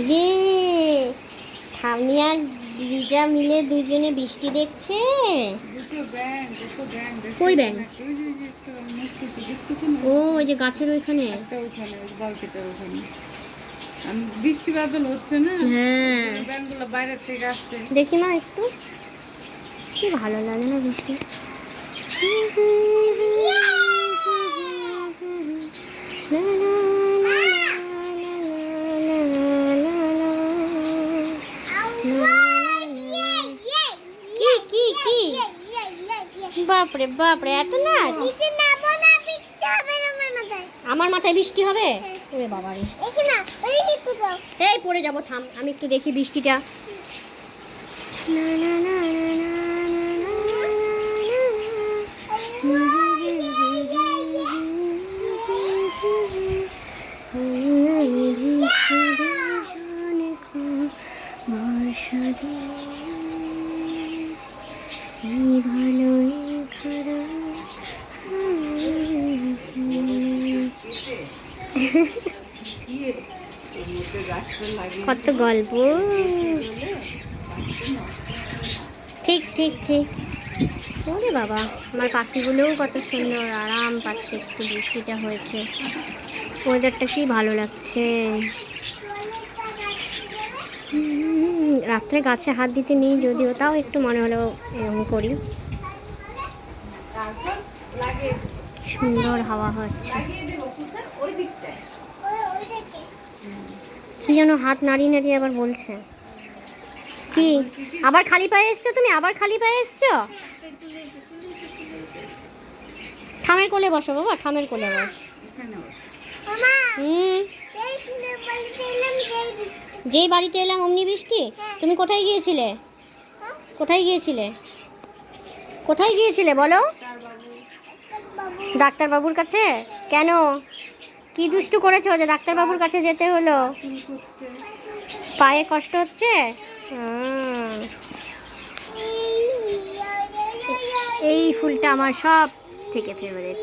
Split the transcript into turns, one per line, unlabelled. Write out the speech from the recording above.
রে ঠাম্মি আর রিজা মিলে দুজনে বৃষ্টি দেখছে। কই ব্যাঙ? ও ওই যে গাছের ওইখানে।
বৃষ্টি বাদল হচ্ছে না,
হ্যাঁ
ব্যাঙগুলো বাইরের থেকে আসছে।
দেখি না একটু, কি ভালো লাগে না বৃষ্টি। কি কি কি বাপরে বাপরে, এত নাচ! আমার মাথায় বৃষ্টি হবে? ওরে বাবা রে, এই পড়ে যাবো, থাম আমি একটু দেখি বৃষ্টিটা। না না না কত গল্প। ঠিক ঠিক ঠিক। ওরে বাবা, আমার পাখিগুলোও কত সুন্দর আরাম পাচ্ছে, একটু বৃষ্টিটা হয়েছে, ওয়েদারটা কি ভালো লাগছে। রাত্রে গাছে হাত দিতে নেই যদিও, তাও একটু মনে হলো এরকম করি। সুন্দর হাওয়া হচ্ছে। কি যেন হাত নাড়িয়ে নাড়িয়ে আবার বলছে কি, আবার খালি পায়ে এসছো তুমি? আবার খালি পায়ে এসছো? ঠামের কোলে বসো বাবা, ঠামের কোলে বস। যেই বাড়িতে এলাম অমনি বৃষ্টি? তুমি কোথায় গিয়েছিলে? কোথায় গিয়েছিলে? কোথায় গিয়েছিলে বলো? ডাক্তারবাবুর কাছে? কেন, কি দুষ্টু করেছো যে ডাক্তারবাবুর কাছে যেতে হলো? পায়ে কষ্ট হচ্ছে? এই ফুলটা আমার সব থেকে ফেভারিট।